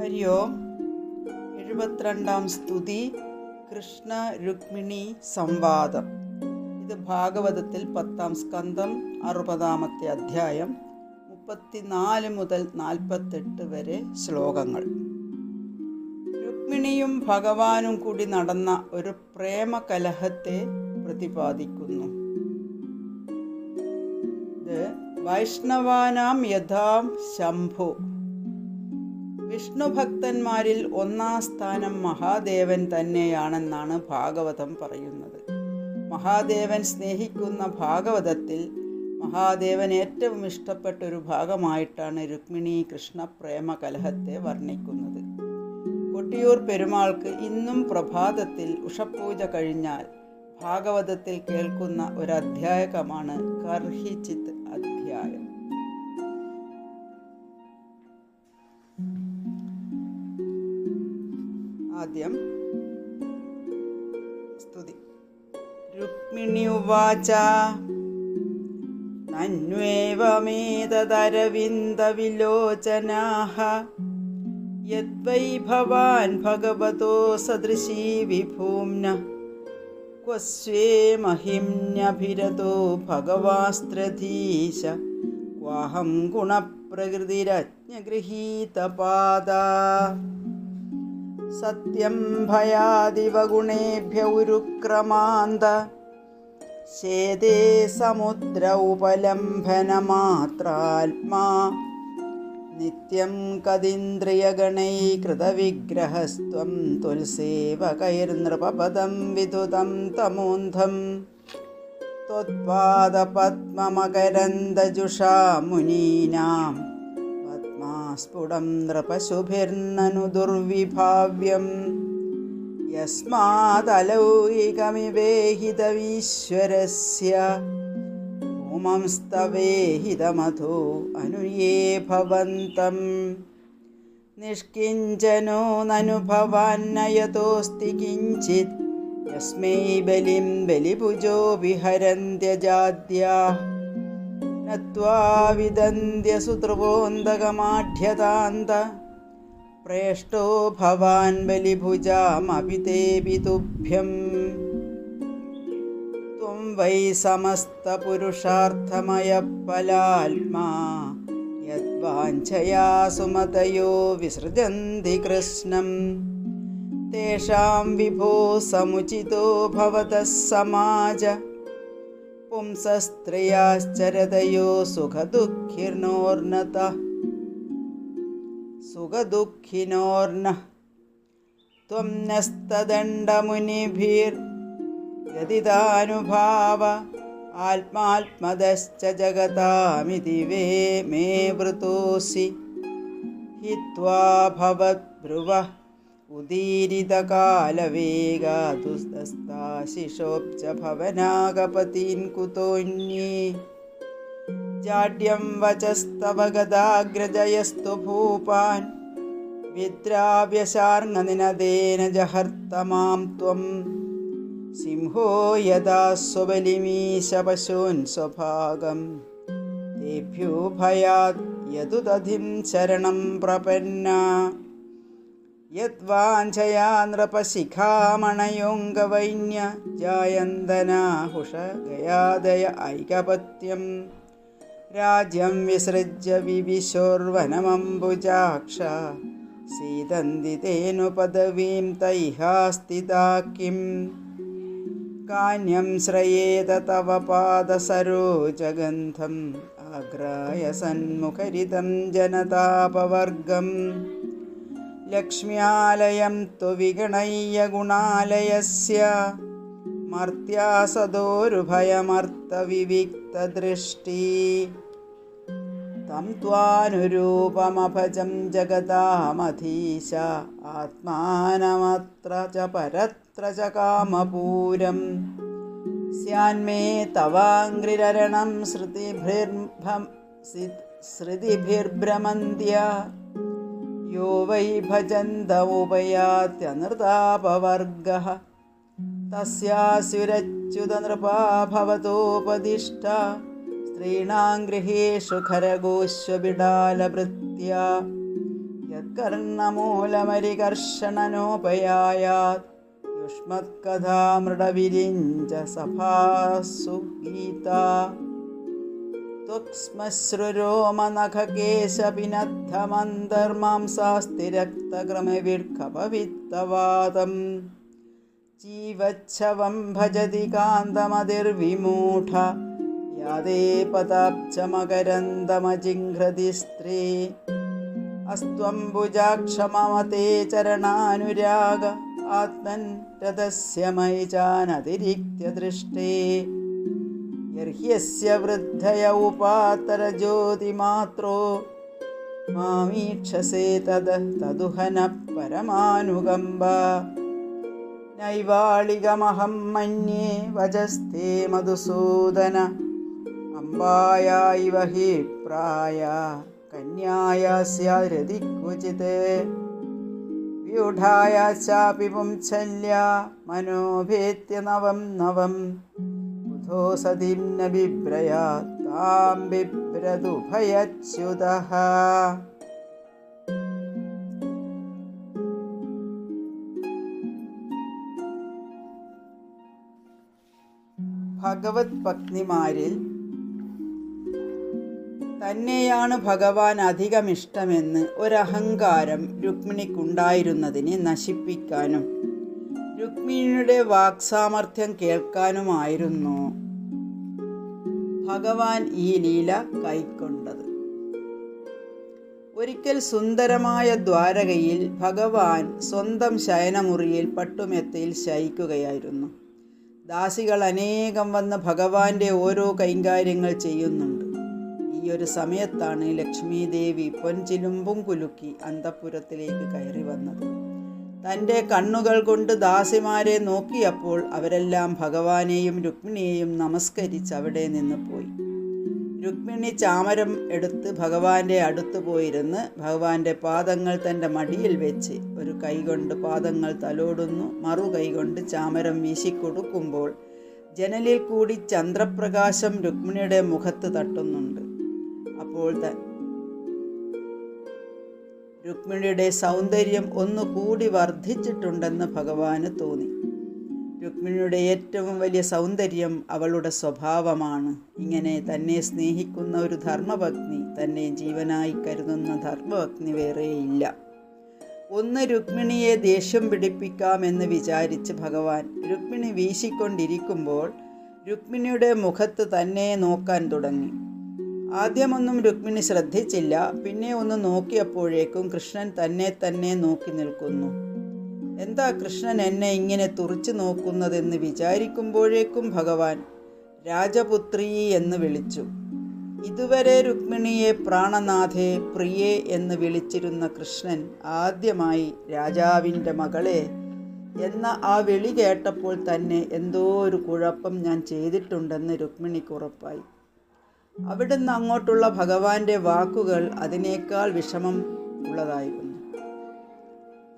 ഹരി ഓം. 72-ാം സ്തുതി കൃഷ്ണ രുക്മിണി സംവാദം. ഇത് ഭാഗവതത്തിൽ 10-ാം സ്കന്ധം 60-ാമത്തെ അധ്യായം 34 മുതൽ 48 വരെ ശ്ലോകങ്ങൾ. രുക്മിണിയും ഭഗവാനും കൂടി നടന്ന ഒരു പ്രേമകലഹത്തെ പ്രതിപാദിക്കുന്നു. ഇത് വൈഷ്ണവാനാം യഥാം ശംഭു. വിഷ്ണുഭക്തന്മാരിൽ ഒന്നാം സ്ഥാനം മഹാദേവൻ തന്നെയാണെന്നാണ് ഭാഗവതം പറയുന്നത്. മഹാദേവൻ സ്നേഹിക്കുന്ന ഭാഗവതത്തിൽ മഹാദേവൻ ഏറ്റവും ഇഷ്ടപ്പെട്ട ഒരു ഭാഗമായിട്ടാണ് രുക്മിണി കൃഷ്ണ പ്രേമ കലഹത്തെ വർണ്ണിക്കുന്നത്. കൊട്ടിയൂർ പെരുമാൾക്ക് ഇന്നും പ്രഭാതത്തിൽ ഉഷപൂജ കഴിഞ്ഞാൽ ഭാഗവതത്തിൽ കേൾക്കുന്ന ഒരു അധ്യായകമാണ് കർഹിചിത് അധ്യായം. ആദ്യം സ്തുതി. രുക്മിണി ഉവാച തന്വേവമേതദരവിന്ദവിലോചനാഃ യദ്വൈ ഭവാൻ ഭഗവതോ സദൃശീ വിഭൂമ്ന ക്വ സ്വേ മഹിമ്ന്യഭിരതോ ഭഗവാസ്ത്രധീശ ക്വാഹം ഗുണപ്രകൃതിരജ്ഞഗൃഹീതപാദാ സത്യം ഭയാദിവ ഗുണേഭ്യ ഉരുക്രമാന്ത ശേദേ സമുദ്ര ഉപലംഭനമാത്രാത്മാ നിത്യം കതീന്ദ്രിയഗണൈ കൃതവിഗ്രഹസ്ത്വം തുൽസേവകൈർനൃപപദം വിദുതം തമോന്ധം ത്വത്പാദപദ്മമകരന്ദജുഷാ മുനീനാം സ്ഫുടം നൃപശുഭിർനനു ദുർവിഭാവ്യം യസ്മാദലൗകികമിവേഹിതവീശ്വരസ്യ ഭൂമംസ്തവേഹിതമധോ അനുയേ ഭവന്തം നിഷ്കിഞ്ചനോ നനു ഭവാന്നയതോസ്തി കിഞ്ചിത് യസ്മൈ ബലിം ബലിഭുജോ വിഹരന്ത്യജാദ്യാഃ നത്വാ വിദന്ത്യ സുതൃപോന്തകമാഢ്യതാന്ത പ്രേഷ്ടോ ഭവാൻ ബലിഭുജാമപി തേപി തുഭ്യം ത്വം വൈ സമസ്തപുരുഷാർത്ഥമയ ഫലാത്മാ യദ്വാഞ്ഛയാ സുമതയോ വിസൃജന്തി കൃഷ്ണം തേഷാം വിഭോ സമുചിതോ ഭവതഃ സമാജ പുംസസ്ത്രിയാശ്ചരതയോ സുഖദുഃഖിനോർനഃ ത്വം നസ്തദണ്ഡമുനിഭിർയതിദാനുഭാവ ആത്മാത്മദശ്ച ജഗതാമിതി മേ വൃതോസി ഹിത്വാ ഭവദ്ഭ്രുവഃ ഉദീരിതകാലവേഗാതുസ്തസ്താശിശോപ്ച ഭവനാഗപതീൻ കുതോന്യേ ജാഡ്യം വചസ്തവ ഗദാഗ്രജയസ്തു ഭൂപാൻ വിദ്രാവ്യശാർങ്ങനിനദേന ജഹർത്തമാം ത്വം സിംഹോ യദാ സ്വബലിമീശ പശൂൻ സ്വഭാഗം തേഭ്യോ ഭയാത് യദുദധിം ശരണം പ്രപന്നാ യദ്വാഞ്ഛയാ നൃപശിഖാമണയോംഗവൈന്യ ജായന്തനാഹുഷഗയാദയ ഐകപത്യം രാജ്യം വിസൃജ്യ വിവിശോർവനമംബുജാക്ഷ സീദന്തി തേനു പദവീം തൈഹാസ്ഥിതാ കിം കാന്യം ശ്രയേത തവ പാദസരോജഗന്ധം ആഗ്രായ സന്മുഖരിതം ജനതാപവർഗം ലക്ഷ്മ്യാലയം ത്വ വിഗണയ്യ ഗുണാലയസ്യ മർത്യാ സദോരുഭയമർത്തവിവിക്തദൃഷ്ടി തം ത്വാനുരൂപമഭജം ജഗതാമധീശ ആത്മാനമത്ര ച പരത്ര ച കാമപൂരം സ്യാന്മേ തവാംഗ്രിരരണം ശ്രുതിഭിർഭ്രമന്ത്യ യോ വൈ ഭജന്തമുപയാത്യനൃതാപവർഗഃ തസ്യാസ്യുരച്യുതനൃപാ ഭവതോപദിഷ്ട സ്ത്രീണാം ഗൃഹേഷു ഖരഗോശ്വബിഡാലഭൃത്യാ യത്കർണമൂലമരികർഷണനോപയായാത് യുഷ്മത്കഥാമൃഡവിരിഞ്ച സഭാസു ഗീതാ ത്വക്സ്മശ്രുരോമനഖകേശപിനദ്ധമന്തർമാംസാസ്തിരക്തക്രമവിർഖപവിത്തവാദം ജീവച്ഛവം ഭജതി കാന്തമതിർവിമൂഢ യാതേ പദാബ്ജമകരന്തമജിഘ്രതി സ്ത്രീ അസ്ത്വംബുജാക്ഷമമതേ ചരണാനുരാഗ ആത്മൻ രഥസ്യ മൈചാനതിരിക്ത്യ ദൃഷ്ടേ യർഹ്യസ്യ വൃദ്ധയ ഉപാത്തരജ്യോതിമാത്രോ മാമീക്ഷസേ തദുഹന പരമാനുകമ്പ നൈവാളികമഹം മന്യേ വചസ്തേ മധുസൂദന അംബായൈവ ഹി പ്രായ കന്യായാസ്യാരതി ക്വചിത് വ്യൂഢായാശ്ചാപി പുംസല്യ മനോഭേത്യ നവം നവം ബുധോ സതിം ന ബിഭ്രയാത് താം ബിഭ്രതുഭയച്യുതഃ. ഭഗവത് പത്നിമാരിൽ തന്നെയാണ് ഭഗവാൻ അധികമിഷ്ടമെന്ന് ഒരഹങ്കാരം രുക്മിണിക്കുണ്ടായിരുന്നതിനെ നശിപ്പിക്കാനും രുക്മിണിയുടെ വാക്സാമർഥ്യം കേൾക്കാനുമായിരുന്നു ഭഗവാൻ ഈ ലീല കൈക്കൊണ്ടത്. ഒരിക്കൽ സുന്ദരമായ ദ്വാരകയിൽ ഭഗവാൻ സ്വന്തം ശയനമുറിയിൽ പട്ടുമെത്തയിൽ ശയിക്കുകയായിരുന്നു. ദാസികൾ അനേകം വന്ന് ഭഗവാന്റെ ഓരോ കൈകാര്യങ്ങൾ ചെയ്യുന്നുണ്ട്. ഈ ഒരു സമയത്താണ് ലക്ഷ്മി ദേവി പൊൻചിലുമ്പും കുലുക്കി അന്തഃപുരത്തിലേക്ക് കയറി വന്നത്. തൻ്റെ കണ്ണുകൾ കൊണ്ട് ദാസിമാരെ നോക്കിയപ്പോൾ അവരെല്ലാം ഭഗവാനെയും രുക്മിണിയെയും നമസ്കരിച്ച് അവിടെ നിന്ന് പോയി. രുക്മിണി ചാമരം എടുത്ത് ഭഗവാന്റെ അടുത്ത് പോയിരുന്ന് ഭഗവാന്റെ പാദങ്ങൾ തൻ്റെ മടിയിൽ വെച്ച് ഒരു കൈകൊണ്ട് പാദങ്ങൾ തലോടുന്നു, മറു കൈകൊണ്ട് ചാമരം വീശിക്കൊടുക്കുമ്പോൾ ജനലിൽ കൂടി ചന്ദ്രപ്രകാശം രുക്മിണിയുടെ മുഖത്ത് തട്ടുന്നുണ്ട്. അപ്പോൾ രുക്മിണിയുടെ സൗന്ദര്യം ഒന്നുകൂടി വർദ്ധിച്ചിട്ടുണ്ടെന്ന് ഭഗവാന് തോന്നി. രുക്മിണിയുടെ ഏറ്റവും വലിയ സൗന്ദര്യം അവളുടെ സ്വഭാവമാണ്. ഇങ്ങനെ തന്നെ സ്നേഹിക്കുന്ന ഒരു ധർമ്മപത്നി, തന്നെ ജീവനായി കരുതുന്ന ധർമ്മപത്നി വേറെയില്ല. ഒന്ന് രുക്മിണിയെ ദേഷ്യം പിടിപ്പിക്കാമെന്ന് വിചാരിച്ച് ഭഗവാൻ രുക്മിണി വീശിക്കൊണ്ടിരിക്കുമ്പോൾ രുക്മിണിയുടെ മുഖത്ത് തന്നെ നോക്കാൻ തുടങ്ങി. ആദ്യമൊന്നും രുക്മിണി ശ്രദ്ധിച്ചില്ല. പിന്നെ ഒന്ന് നോക്കിയപ്പോഴേക്കും കൃഷ്ണൻ തന്നെ നോക്കി നിൽക്കുന്നു. എന്താ കൃഷ്ണൻ എന്നെ ഇങ്ങനെ തുറിച്ചു നോക്കുന്നതെന്ന് വിചാരിക്കുമ്പോഴേക്കും ഭഗവാൻ രാജപുത്രി എന്ന് വിളിച്ചു. ഇതുവരെ രുക്മിണിയെ പ്രാണനാഥേ പ്രിയേ എന്ന് വിളിച്ചിരുന്ന കൃഷ്ണൻ ആദ്യമായി രാജാവിൻ്റെ മകളെ എന്ന ആ വിളി കേട്ടപ്പോൾ തന്നെ എന്തോ ഒരു കുഴപ്പം ഞാൻ ചെയ്തിട്ടുണ്ടെന്ന് രുക്മിണിക്ക് ഉറപ്പായി. അവിടുന്ന് അങ്ങോട്ടുള്ള ഭഗവാന്റെ വാക്കുകൾ അതിനേക്കാൾ വിഷമം ഉള്ളതായിരുന്നു.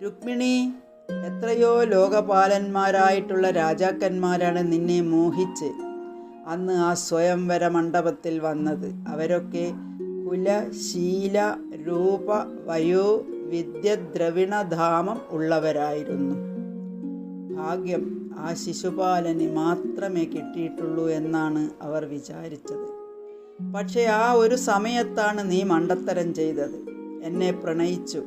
രുക്മിണി, എത്രയോ ലോകപാലന്മാരായിട്ടുള്ള രാജാക്കന്മാരാണ് നിന്നെ മോഹിച്ച് അന്ന് ആ സ്വയംവര മണ്ഡപത്തിൽ വന്നത്. അവരൊക്കെ കുല, ശീല, രൂപ, വയോ, വിദ്യ, ദ്രവിണധാമം ഉള്ളവരായിരുന്നു. ഭാഗ്യം ആ ശിശുപാലന് മാത്രമേ കിട്ടിയിട്ടുള്ളൂ എന്നാണ് അവർ വിചാരിച്ചത്. പക്ഷേ ആ ഒരു സമയത്താണ് നീ മണ്ടത്തരം ചെയ്തത്. എന്നെ പ്രണയിച്ചു.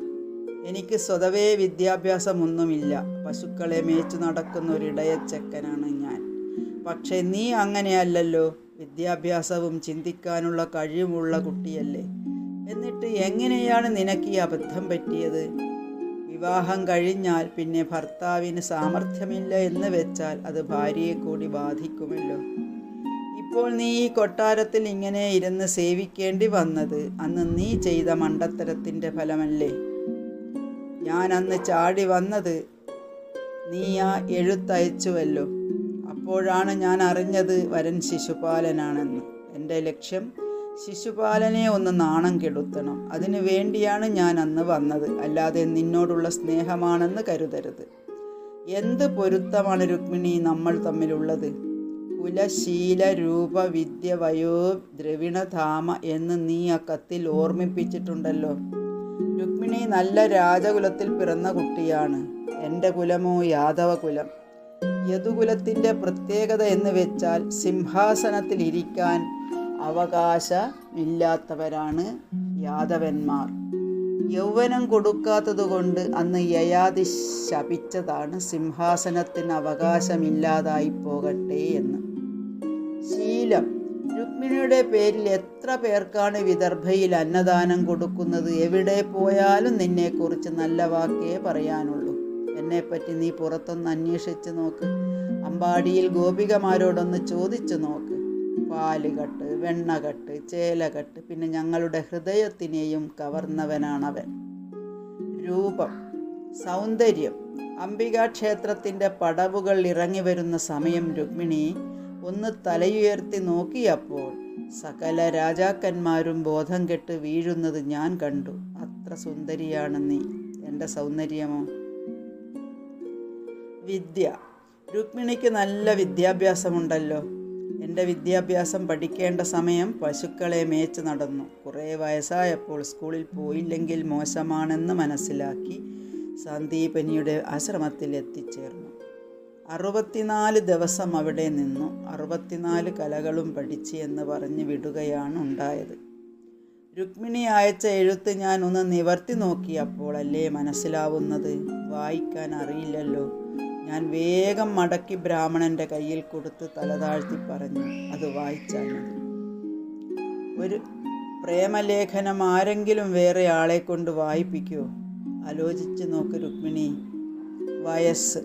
എനിക്ക് സ്വതവേ വിദ്യാഭ്യാസമൊന്നുമില്ല. പശുക്കളെ മേച്ചു നടക്കുന്ന ഒരിടയച്ചക്കനാണ് ഞാൻ. പക്ഷേ നീ അങ്ങനെയല്ലല്ലോ. വിദ്യാഭ്യാസവും ചിന്തിക്കാനുള്ള കഴിവുമുള്ള കുട്ടിയല്ലേ. എന്നിട്ട് എങ്ങനെയാണ് നിനക്ക് ഈ അബദ്ധം പറ്റിയത്? വിവാഹം കഴിഞ്ഞാൽ പിന്നെ ഭർത്താവിന് സാമർഥ്യമില്ല എന്ന് വെച്ചാൽ അത് ഭാര്യയെ കൂടി ബാധിക്കുമല്ലോ. ഇപ്പോൾ നീ ഈ കൊട്ടാരത്തിൽ ഇങ്ങനെ ഇരുന്ന് സേവിക്കേണ്ടി വന്നത് അന്ന് നീ ചെയ്ത മണ്ടത്തരത്തിൻ്റെ ഫലമല്ലേ? ഞാൻ അന്ന് ചാടി വന്നത് നീ ആ എഴുത്തയച്ചുവല്ലോ. അപ്പോഴാണ് ഞാൻ അറിഞ്ഞത് വരൻ ശിശുപാലനാണെന്ന്. എൻ്റെ ലക്ഷ്യം ശിശുപാലനെ ഒന്ന് നാണം കെടുത്തണം. അതിനു വേണ്ടിയാണ് ഞാൻ അന്ന് വന്നത്. അല്ലാതെ നിന്നോടുള്ള സ്നേഹമാണെന്ന് കരുതരുത്. എന്ത് പൊരുത്തമാണ് രുക്മിണി നമ്മൾ തമ്മിലുള്ളത്? കുലശീല രൂപ വിദ്യ വയോ ദ്രവിണധാമ എന്ന് നീ ആ കത്തിൽ ഓർമ്മിപ്പിച്ചിട്ടുണ്ടല്ലോ. രുക്മിണി നല്ല രാജകുലത്തിൽ പിറന്ന കുട്ടിയാണ്. എൻ്റെ കുലമോ യാദവ കുലം. യദുകുലത്തിൻ്റെ പ്രത്യേകത എന്ന് വെച്ചാൽ സിംഹാസനത്തിൽ ഇരിക്കാൻ അവകാശമില്ലാത്തവരാണ് യാദവന്മാർ. യൗവനം കൊടുക്കാത്തതുകൊണ്ട് അന്ന് യയാതി ശപിച്ചതാണ് സിംഹാസനത്തിന് അവകാശമില്ലാതായി പോകട്ടെ എന്ന്. ശീലം. രുക്മിണിയുടെ പേരിൽ എത്ര പേർക്കാണ് വിദർഭയിൽ അന്നദാനം കൊടുക്കുന്നത്. എവിടെ പോയാലും നിന്നെക്കുറിച്ച് നല്ല വാക്കേ പറയാനുള്ളൂ. എന്നെപ്പറ്റി നീ പുറത്തൊന്ന് അന്വേഷിച്ച് നോക്ക്. അമ്പാടിയിൽ ഗോപികമാരോടൊന്ന് ചോദിച്ചു നോക്ക്. പാലുകെട്ട്, വെണ്ണകെട്ട്, ചേലകെട്ട്, പിന്നെ ഞങ്ങളുടെ ഹൃദയത്തിനെയും കവർന്നവനാണവൻ. രൂപം. സൗന്ദര്യം. അംബികാക്ഷേത്രത്തിൻ്റെ പടവുകൾ ഇറങ്ങി വരുന്ന സമയം രുക്മിണി ഒന്ന് തലയുയർത്തി നോക്കിയപ്പോൾ സകല രാജാക്കന്മാരും ബോധം കെട്ട് വീഴുന്നത് ഞാൻ കണ്ടു. അത്ര സുന്ദരിയാണ് നീ. എൻ്റെ സൗന്ദര്യമോ? വിദ്യ. രുക്മിണിക്ക് നല്ല വിദ്യാഭ്യാസമുണ്ടല്ലോ. എൻ്റെ വിദ്യാഭ്യാസം പഠിക്കേണ്ട സമയം പശുക്കളെ മേച്ച് നടന്നു. കുറേ വയസ്സായപ്പോൾ സ്കൂളിൽ പോയില്ലെങ്കിൽ മോശമാണെന്ന് മനസ്സിലാക്കി സന്ദീപനിയുടെ ആശ്രമത്തിൽ എത്തിച്ചേർന്നു. 64 ദിവസം അവിടെ നിന്നു. 64 കലകളും പഠിച്ച് എന്ന് പറഞ്ഞ് വിടുകയാണ് ഉണ്ടായത്. രുക്മിണി അയച്ച എഴുത്ത് ഞാൻ ഒന്ന് നിവർത്തി നോക്കിയപ്പോഴല്ലേ മനസ്സിലാവുന്നത്. വായിക്കാൻ അറിയില്ലല്ലോ. ഞാൻ വേഗം മടക്കി ബ്രാഹ്മണൻ്റെ കയ്യിൽ കൊടുത്ത് തലതാഴ്ത്തി പറഞ്ഞു, അത് വായിച്ചാൽ മതി. ഒരു പ്രേമലേഖനം ആരെങ്കിലും വേറെ ആളെ കൊണ്ട് വായിപ്പിക്കുമോ? ആലോചിച്ച് നോക്ക് രുക്മിണി. വയസ്സ്.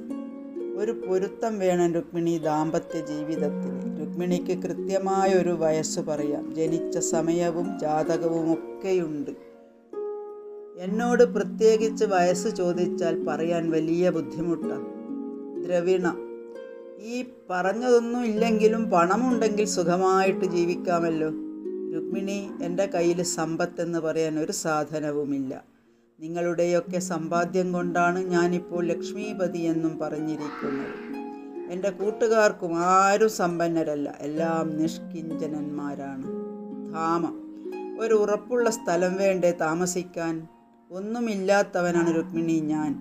ഒരു പൊരുത്തം വേണം രുക്മിണി ദാമ്പത്യ ജീവിതത്തിൽ. രുക്മിണിക്ക് കൃത്യമായ ഒരു വയസ്സ് പറയാം. ജനിച്ച സമയവും ജാതകവും ഒക്കെയുണ്ട്. എന്നോട് പ്രത്യേകിച്ച് വയസ്സ് ചോദിച്ചാൽ പറയാൻ വലിയ ബുദ്ധിമുട്ടാണ്. ദ്രവിണ. ഈ പറഞ്ഞതൊന്നും ഇല്ലെങ്കിലും പണമുണ്ടെങ്കിൽ സുഖമായിട്ട് ജീവിക്കാമല്ലോ. രുക്മിണി, എൻ്റെ കയ്യിൽ സമ്പത്തെന്ന് പറയാൻ ഒരു സാധനവുമില്ല. നിങ്ങളുടെയൊക്കെ സമ്പാദ്യം കൊണ്ടാണ് ഞാനിപ്പോൾ ലക്ഷ്മീപതി എന്നും പറഞ്ഞിരിക്കുന്നത്. എൻ്റെ കൂട്ടുകാർക്കും ആരും സമ്പന്നരല്ല, എല്ലാം നിഷ്കിഞ്ചനന്മാരാണ്. ധാമം. ഒരു ഉറപ്പുള്ള സ്ഥലം വേണ്ടേ താമസിക്കാൻ? ഒന്നുമില്ലാത്തവനാണ് രുക്മിണി ഞാൻ.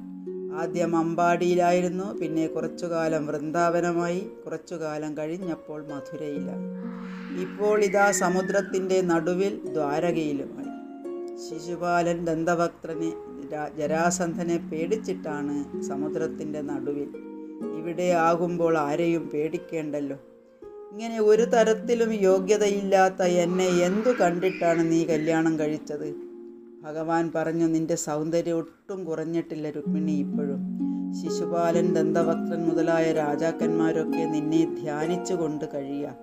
ആദ്യം അമ്പാടിയിലായിരുന്നു, പിന്നെ കുറച്ചുകാലം വൃന്ദാവനമായി, കുറച്ചുകാലം കഴിഞ്ഞപ്പോൾ മധുരയിലായി. ഇപ്പോൾ ഇതാ സമുദ്രത്തിൻ്റെ നടുവിൽ ദ്വാരകയിലുമായി. ശിശുപാലൻ ദന്തഭക്തനെ ജരാസന്ധനെ പേടിച്ചിട്ടാണ് സമുദ്രത്തിൻ്റെ നടുവിൽ. ഇവിടെ ആകുമ്പോൾ ആരെയും പേടിക്കേണ്ടല്ലോ. ഇങ്ങനെ ഒരു തരത്തിലും യോഗ്യതയില്ലാത്ത എന്നെ എന്തു കണ്ടിട്ടാണ് നീ കല്യാണം കഴിച്ചത്? ഭഗവാൻ പറഞ്ഞു, നിന്റെ സൗന്ദര്യം ഒട്ടും കുറഞ്ഞിട്ടില്ല രുക്മിണി ഇപ്പോഴും. ശിശുപാലൻ, ദന്തഭക്തൻ മുതലായ രാജാക്കന്മാരൊക്കെ നിന്നെ ധ്യാനിച്ചു കൊണ്ട് കഴിയുക.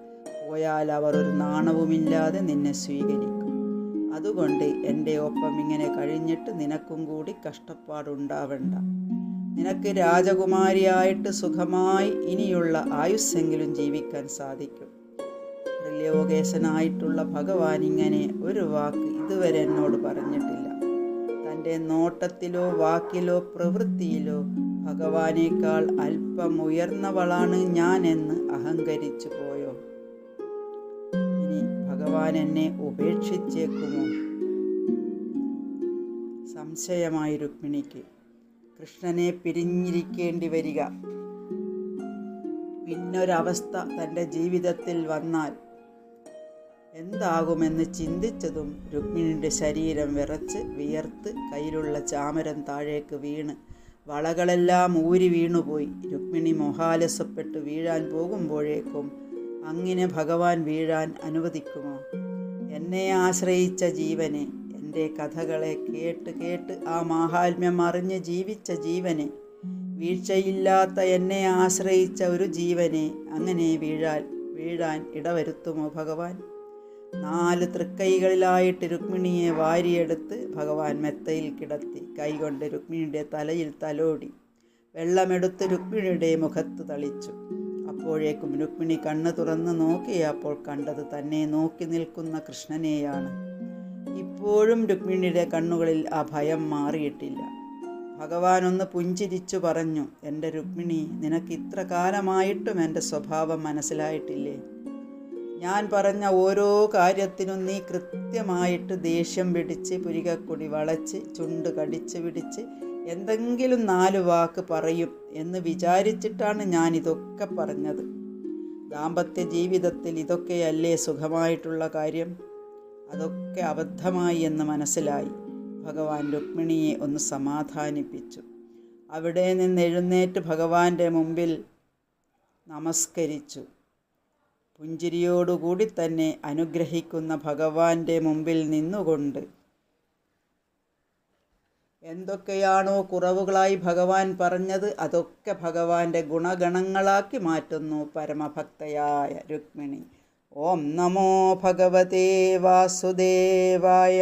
പോയാൽ അവർ ഒരു നാണവുമില്ലാതെ നിന്നെ സ്വീകരിക്കും. അതുകൊണ്ട് എൻ്റെ ഒപ്പം ഇങ്ങനെ കഴിഞ്ഞിട്ട് നിനക്കും കൂടി കഷ്ടപ്പാടുണ്ടാവണ്ട. നിനക്ക് രാജകുമാരിയായിട്ട് സുഖമായി ഇനിയുള്ള ആയുസ്സെങ്കിലും ജീവിക്കാൻ സാധിക്കും. ത്രിലോകേശനായിട്ടുള്ള ഭഗവാൻ ഇങ്ങനെ ഒരു വാക്ക് ഇതുവരെ എന്നോട് പറഞ്ഞിട്ടില്ല. തൻ്റെ നോട്ടത്തിലോ വാക്കിലോ പ്രവൃത്തിയിലോ ഭഗവാനേക്കാൾ അല്പം ഉയർന്നവളാണ് ഞാൻ എന്ന് അഹങ്കരിച്ചു പോയോ? ഇനി ഭഗവാൻ എന്നെ ഉപേക്ഷിച്ചേക്കുമോ? സംശയമായി രുക്മിണിക്ക്. കൃഷ്ണനെ പിരിഞ്ഞിരിക്കേണ്ടി വരിക, പിന്നൊരവസ്ഥ തൻ്റെ ജീവിതത്തിൽ വന്നാൽ എന്താകുമെന്ന് ചിന്തിച്ചതും രുക്മിണിയുടെ ശരീരം വിറച്ച് വിയർത്ത് കയ്യിലുള്ള ചാമരം താഴേക്ക് വീണ് വളകളെല്ലാം ഊരി വീണുപോയി. രുക്മിണി മോഹാലസപ്പെട്ട് വീഴാൻ പോകുമ്പോഴേക്കും അങ്ങനെ ഭഗവാൻ വീഴാൻ അനുവദിക്കുമോ? എന്നെ ആശ്രയിച്ച ജീവനെ, എൻ്റെ കഥകളെ കേട്ട് കേട്ട് ആ മാഹാത്മ്യം അറിഞ്ഞ് ജീവിച്ച ജീവനെ, വീഴ്ചയില്ലാത്ത എന്നെ ആശ്രയിച്ച ഒരു ജീവനെ അങ്ങനെ വീഴാൻ ഇടവരുത്തുമോ ഭഗവാൻ? 4 തൃക്കൈകളിലായിട്ട് രുക്മിണിയെ വാരിയെടുത്ത് ഭഗവാൻ മെത്തയിൽ കിടത്തി കൈകൊണ്ട് രുക്മിണിയുടെ തലയിൽ തലോടി വെള്ളമെടുത്ത് രുക്മിണിയുടെ മുഖത്ത് തളിച്ചു. അപ്പോഴേക്കും രുക്മിണി കണ്ണ് തുറന്ന് നോക്കിയപ്പോൾ കണ്ടത് തന്നെ നോക്കി നിൽക്കുന്ന കൃഷ്ണനെയാണ്. ഇപ്പോഴും രുക്മിണിയുടെ കണ്ണുകളിൽ ആ ഭയം മാറിയിട്ടില്ല. ഭഗവാൻ ഒന്ന് പുഞ്ചിരിച്ചു പറഞ്ഞു, എൻ്റെ രുക്മിണി, നിനക്ക് ഇത്ര കാലമായിട്ടും എൻ്റെ സ്വഭാവം മനസ്സിലായിട്ടില്ലേ? ഞാൻ പറഞ്ഞ ഓരോ കാര്യത്തിനും നീ കൃത്യമായിട്ട് ദേഷ്യം പിടിച്ച് പുരികക്കൊടി വളച്ച് ചുണ്ട് കടിച്ച് പിടിച്ച് എന്തെങ്കിലും 4 വാക്ക് പറയും എന്ന് വിചാരിച്ചിട്ടാണ് ഞാൻ ഇതൊക്കെ പറഞ്ഞത്. ദാമ്പത്യ ജീവിതത്തിൽ ഇതൊക്കെയല്ലേ സുഖമായിട്ടുള്ള കാര്യം? അതൊക്കെ അബദ്ധമായി എന്ന് മനസ്സിലായി. ഭഗവാൻ രുക്മിണിയെ ഒന്ന് സമാധാനിപ്പിച്ചു. അവിടെ നിന്ന് എഴുന്നേറ്റ് ഭഗവാന്റെ മുമ്പിൽ നമസ്കരിച്ചു. പുഞ്ചിരിയോടുകൂടി തന്നെ അനുഗ്രഹിക്കുന്ന ഭഗവാന്റെ മുമ്പിൽ നിന്നുകൊണ്ട് എന്തൊക്കെയാണോ കുറവുകളായി ഭഗവാൻ പറഞ്ഞത് അതൊക്കെ ഭഗവാന്റെ ഗുണഗണങ്ങളാക്കി മാറ്റുന്നു പരമഭക്തയായ രുക്മിണി. ഓം നമോ ഭഗവതേ വാസുദേവായ.